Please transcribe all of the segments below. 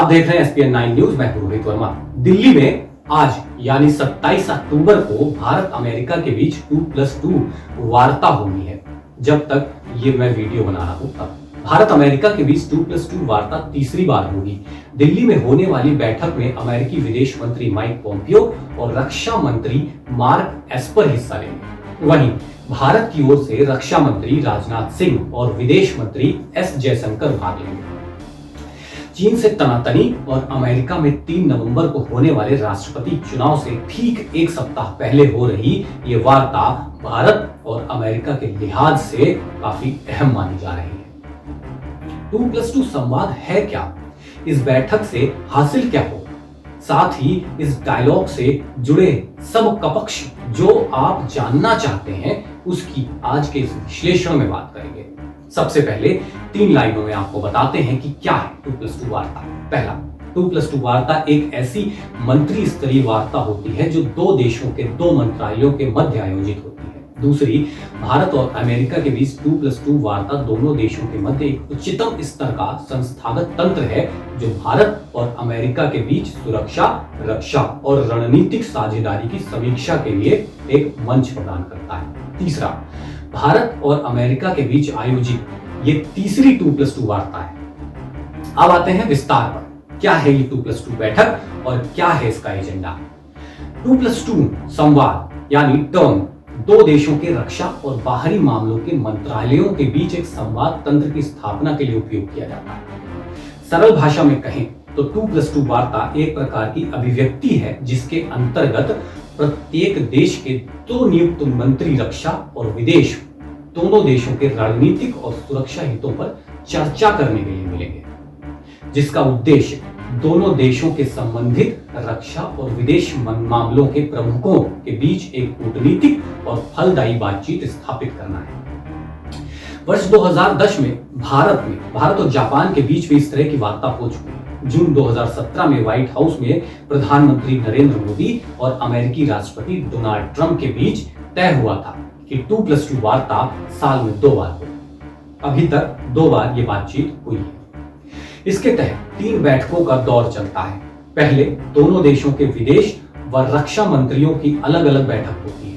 आप देख रहे हैं एसपीएन 9 न्यूज। मैं रोहित वर्मा। दिल्ली में आज यानी 27 अक्टूबर को भारत अमेरिका के बीच 2+2 वार्ता होनी है। जब तक ये मैं वीडियो बना रहा हूं तब भारत अमेरिका के बीच 2+2 वार्ता तीसरी बार होगी। दिल्ली में होने वाली बैठक में अमेरिकी विदेश मंत्री माइक पोम्पियो और रक्षा मंत्री मार्क एस्पर हिस्सा लेंगे। वहीं भारत की ओर से रक्षा मंत्री राजनाथ सिंह और विदेश मंत्री एस जयशंकर भाग लेंगे। चीन से तनातनी और अमेरिका में 3 नवंबर को होने वाले राष्ट्रपति चुनाव से ठीक एक सप्ताह पहले हो रही ये वार्ता भारत और अमेरिका के लिहाज से काफी अहम मानी जा रही है। 2+2 संवाद है क्या? इस बैठक से हासिल क्या हो? साथ ही इस डायलॉग से जुड़े सब कपक्ष जो आप जानना चाहते हैं उसकी आज के इस विश्लेषण में बात करेंगे। सबसे पहले 3 लाइनों में आपको बताते हैं कि क्या है 2+2 वार्ता। पहला, 2+2 वार्ता एक ऐसी मंत्री स्तरीय वार्ता होती है जो 2 देशों के 2 मंत्रालयों के मध्य आयोजित होती है। दूसरी, भारत और अमेरिका के बीच 2+2 वार्ता दोनों देशों के मध्य एक उच्चतम स्तर का संस्थागत तंत्र है जो भारत और अमेरिका के बीच सुरक्षा, रक्षा और रणनीतिक साझेदारी की समीक्षा के लिए एक मंच प्रदान करता है। तीसरा, भारत और अमेरिका के बीच आयोजित ये तीसरी 2+2 वार्ता है। अब आते हैं विस्तार पर। क्या है ये 2+2 बैठक और क्या है इसका एजेंडा? 2+2 संवाद यानी टर्म 2 देशों के रक्षा और बाहरी मामलों के मंत्रालयों के बीच एक संवाद तंत्र की स्थापना के लिए उपयोग किया जाता है। सरल भाषा में कहें तो 2+2 वार्ता एक प्रकार की अभिव्यक्ति है जिसके अंतर्गत प्रत्येक देश के 2 नियुक्त मंत्री रक्षा और विदेश दोनों देशों के रणनीतिक और सुरक्षा हितों पर चर्चा करने के लिए मिलेंगे, जिसका उद्देश्य दोनों देशों के संबंधित रक्षा और विदेश मामलों के प्रमुखों के बीच एक कूटनीतिक और फलदायी बातचीत स्थापित करना है। वर्ष 2010 में भारत और जापान के बीच में इस तरह की वार्ता हो चुकी है। जून 2017 में व्हाइट हाउस में प्रधानमंत्री नरेंद्र मोदी और अमेरिकी राष्ट्रपति डोनाल्ड ट्रंप के बीच तय हुआ था कि 2+2 वार्ता साल में 2 बार हो। अभी तक 2 बार ये बातचीत हुई है। इसके तहत 3 बैठकों का दौर चलता है। पहले दोनों देशों के विदेश व रक्षा मंत्रियों की अलग अलग बैठक होती है।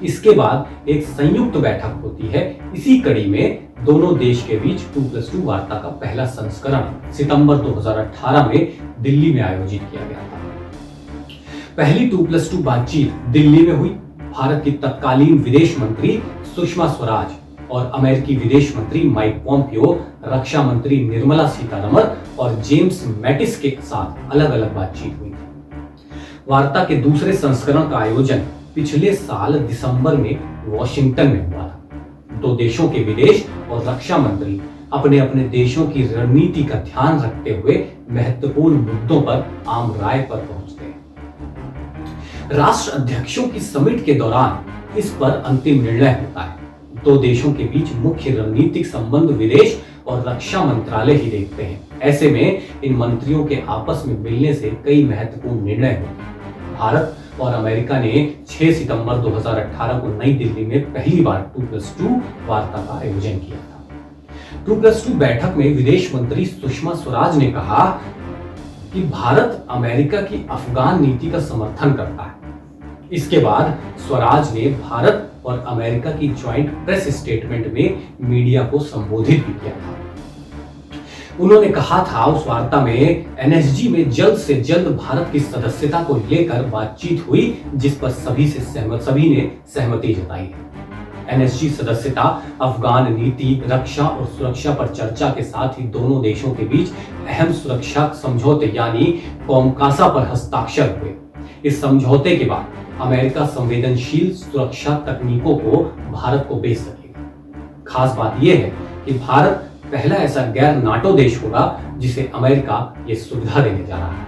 इसके बाद एक संयुक्त बैठक होती है। इसी कड़ी में दोनों देश के बीच 2+2 वार्ता का पहला संस्करण सितंबर 2018 में दिल्ली में आयोजित किया गया था। पहली 2+2 बातचीत दिल्ली में हुई। भारत की तत्कालीन विदेश मंत्री सुषमा स्वराज और अमेरिकी विदेश मंत्री माइक पोम्पियो, रक्षा मंत्री निर्मला सीतारमण और जेम्स मैटिस के साथ अलग अलग बातचीत हुई थी। वार्ता के दूसरे संस्करण का आयोजन पिछले साल दिसंबर में वॉशिंगटन में हुआ था। 2 देशों के विदेश और रक्षा मंत्री अपने अपने देशों की रणनीति का ध्यान रखते हुए महत्वपूर्ण मुद्दों पर आम राय पर पहुंचते हैं। राष्ट्र अध्यक्षों की समिट के दौरान इस पर अंतिम निर्णय होता है। 2 देशों के बीच मुख्य रणनीतिक संबंध विदेश और रक्षा मंत्रालय ही देखते हैं। ऐसे में इन मंत्रियों के आपस में मिलने से कई महत्वपूर्ण निर्णय होते हैं। भारत और अमेरिका ने 6 सितंबर 2018 को नई दिल्ली में पहली बार 2+2 वार्ता का आयोजन किया था। 2+2 बैठक में विदेश मंत्री सुषमा स्वराज ने कहा कि भारत अमेरिका की अफगान नीति का समर्थन करता है। इसके बाद स्वराज ने भारत और अमेरिका की ज्वाइंट प्रेस स्टेटमेंट में मीडिया को संबोधित भी किया था। उन्होंने कहा था उस वार्ता में एनएसजी में जल्द से जल्द भारत की सदस्यता को लेकर बातचीत हुई जिस पर सभी ने सहमति जताई है। एनएसजी सदस्यता, अफगान नीति, रक्षा और सुरक्षा पर चर्चा के साथ ही दोनों देशों के बीच अहम सुरक्षा समझौते यानी कॉमकासा पर हस्ताक्षर हुए। इस समझौते के बाद अमेरिका संवेदनशील सुरक्षा तकनीकों को भारत को बेच सकेगा। खास बात यह है कि भारत पहला ऐसा गैर नाटो देश होगा जिसे अमेरिका ये सुविधा देने जा रहा है।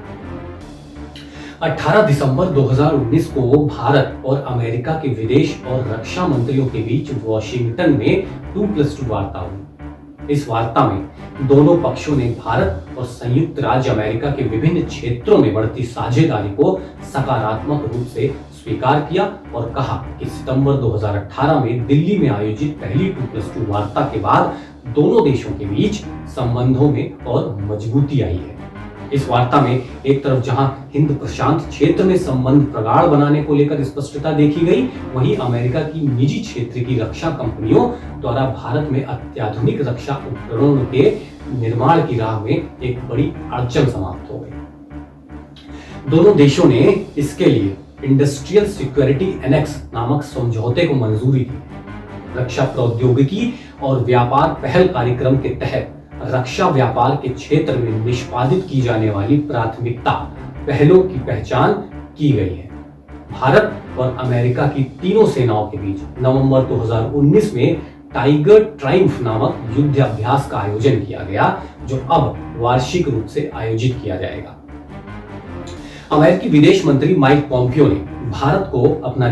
18 दिसंबर 2019 को भारत और अमेरिका के विदेश और रक्षा मंत्रियों के बीच वॉशिंगटन में 2+2 वार्ता हुई। इस वार्ता में दोनों पक्षों ने भारत और संयुक्त राज्य अमेरिका के विभिन्न क्षेत्रों में बढ़ती साझेदारी को सकारात्मक रूप से स्वीकार किया और कहा कि सितंबर 2018 में दिल्ली में आयोजित पहली 2+2 वार्ता के बाद दोनों देशों के बीच संबंधों में और मजबूती आई है। इस वार्ता में एक तरफ जहां हिंद प्रशांत क्षेत्र में संबंध प्रगाढ़ बनाने को लेकर स्पष्टता देखी गई, वहीं अमेरिका की निजी क्षेत्र की रक्षा कंपनियों द्वारा भारत में अत्याधुनिक रक्षा उपकरणों के निर्माण की राह में एक बड़ी अड़चन समाप्त हो गई। दोनों देशों ने इसके लिए इंडस्ट्रियल सिक्योरिटी एनेक्स नामक समझौते को मंजूरी दी। रक्षा प्रौद्योगिकी और व्यापार पहल कार्यक्रम के तहत रक्षा व्यापार के क्षेत्र में निष्पादित की जाने वाली प्राथमिकता पहलों की पहचान की गई है। भारत और अमेरिका की तीनों सेनाओं के बीच नवंबर 2019 में टाइगर ट्रायम्फ नामक युद्ध अभ्यास का आयोजन किया गया, जो अब वार्षिक रूप से आयोजित किया जाएगा। अमेरिकी विदेश मंत्री माइक पॉम्पियो ने भारत को अपना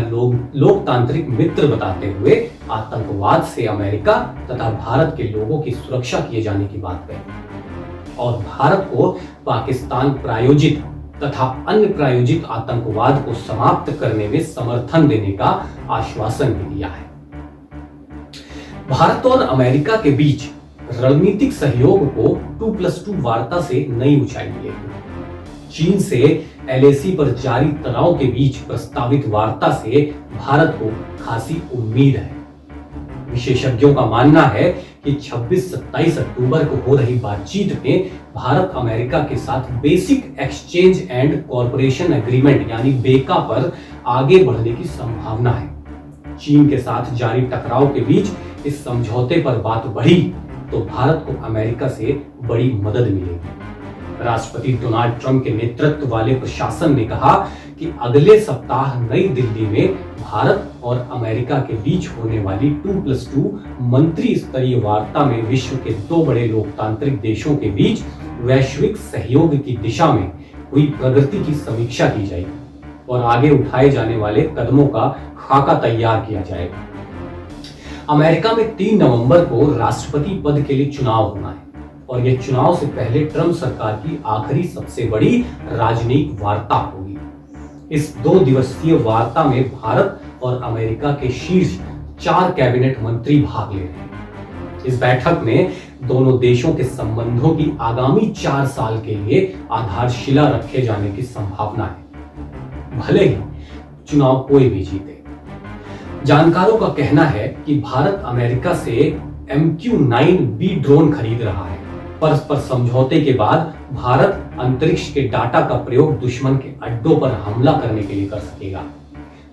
लोकतांत्रिक मित्र बताते हुए आतंकवाद से अमेरिका तथा भारत के लोगों की सुरक्षा किए जाने की बात कही और भारत को पाकिस्तान प्रायोजित तथा अन्य प्रायोजित आतंकवाद को समाप्त करने में समर्थन देने का आश्वासन भी दिया है। भारत और अमेरिका के बीच रणनीतिक सहयोग को 2+2 वार्ता से नई ऊंचाई मिलेगी। चीन से LAC पर जारी तनाव के बीच प्रस्तावित वार्ता से भारत को खासी उम्मीद है। विशेषज्ञों का मानना है कि 26-27 अक्टूबर को हो रही बातचीत में भारत अमेरिका के साथ basic exchange and corporation agreement यानी बेका पर आगे बढ़ने की संभावना है। चीन के साथ जारी टकराव के बीच इस समझौते पर बात बढ़ी तो भारत को अमेरिका से बड़ी मदद मिलेगी। राष्ट्रपति डोनाल्ड ट्रंप के नेतृत्व वाले प्रशासन ने कहा कि अगले सप्ताह नई दिल्ली में भारत और अमेरिका के बीच होने वाली 2+2 मंत्री स्तरीय वार्ता में विश्व के दो बड़े लोकतांत्रिक देशों के बीच वैश्विक सहयोग की दिशा में हुई प्रगति की समीक्षा की जाएगी और आगे उठाए जाने वाले कदमों का खाका तैयार किया जाएगा। अमेरिका में 3 नवंबर को राष्ट्रपति पद के लिए चुनाव होना है और यह चुनाव से पहले ट्रंप सरकार की आखिरी सबसे बड़ी राजनयिक वार्ता होगी। इस 2 दिवसीय वार्ता में भारत और अमेरिका के शीर्ष 4 कैबिनेट मंत्री भाग ले रहे हैं। इस बैठक में दोनों देशों के संबंधों की आगामी 4 साल के लिए आधारशिला रखे जाने की संभावना है, भले ही चुनाव कोई भी जीते। जानकारों का कहना है कि भारत अमेरिका से MQ-9B ड्रोन खरीद रहा है। परस्पर समझौते के बाद भारत अंतरिक्ष के डाटा का प्रयोग दुश्मन के अड्डों पर हमला करने के लिए कर सकेगा।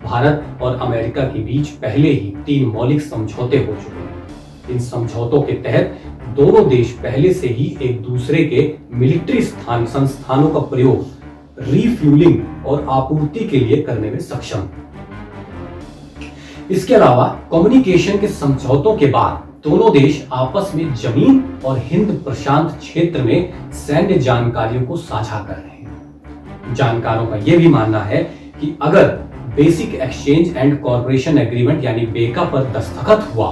भारत और अमेरिका के बीच पहले ही 3 मौलिक समझौते हो चुके हैं। इन समझौतों के तहत दोनों देश पहले से ही एक दूसरे के मिलिट्री संस्थानों का प्रयोग रीफ्यूलिंग और आपूर्ति के लिए करने में सक्षम है। इसके अलावा कम्युनिकेशन के समझौतों के बाद दोनों देश आपस में जमीन और हिंद प्रशांत क्षेत्र में सैन्य जानकारियों को साझा कर रहे हैं। जानकारों का यह भी मानना है कि अगर basic exchange and corporation agreement यानी बेका पर दस्तखत हुआ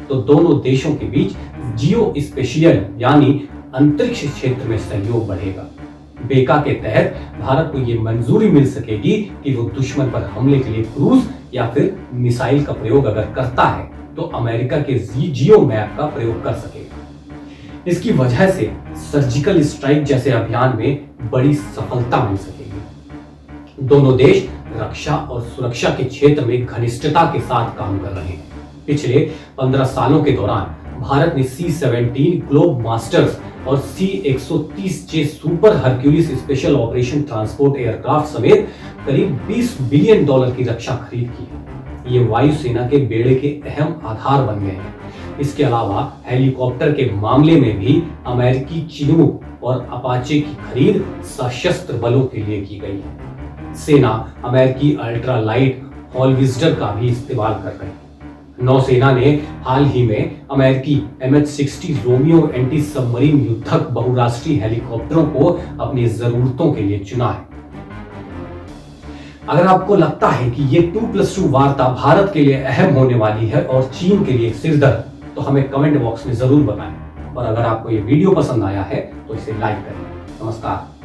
तो दोनों देशों के बीच जियो स्पेशियल यानी अंतरिक्ष क्षेत्र में सहयोग बढ़ेगा। बेका के तहत भारत को यह मंजूरी मिल सकेगी कि वो दुश्मन पर हमले के लिए क्रूज या फिर मिसाइल का प्रयोग अगर करता है तो अमेरिका के जियो मैप का प्रयोग कर सकेगा। इसकी वजह से सर्जिकल स्ट्राइक जैसे अभियान में बड़ी सफलता मिल सकेगी। दोनों देश रक्षा और सुरक्षा के क्षेत्र में घनिष्ठता के साथ काम कर रहे हैं। पिछले 15 सालों के दौरान भारत ने C-17 ग्लोब मास्टर्स और C-130J super Hercules special operation transport aircraft समेत करीब $20 बिलियन की रक्षा खरीद की है। ये वायुसेना के बेड़े के अहम आधार बन गए हैं। इसके अलावा हेलीकॉप्टर के मामले में भी अमेरिकी चिनूक और अपाचे की खरीद सशस्त्र बलों के लिए की गई है। सेना अमेरिकी अल्ट्रा लाइट हॉलविस्टर का भी इस्तेमाल कर रही है। नौसेना ने हाल ही में अमेरिकी MH-60 रोमियो एंटी सबमरीन युद्धक बहुराष्ट्रीय हेलीकॉप्टरों को अपनी जरूरतों के लिए चुना है। अगर आपको लगता है कि ये 2+2 वार्ता भारत के लिए अहम होने वाली है और चीन के लिए सिरदर्द, तो हमें कमेंट बॉक्स में जरूर बताएं। और अगर आपको ये वीडियो पसंद आया है तो इसे लाइक करें। नमस्कार।